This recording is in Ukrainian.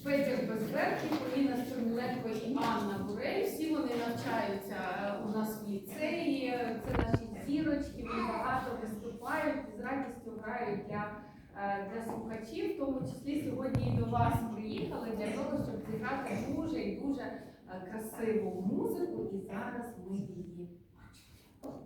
Петя Безверхий, Поліна Строміленко і Анна Бурель. Всі вони навчаються у нас в ліцеї. Це наші зірочки, вони багато виступають, з радістю грають для слухачів. В тому числі сьогодні і до вас приїхали для того, щоб зіграти дуже і дуже красиву музику. І зараз ми її бачимо.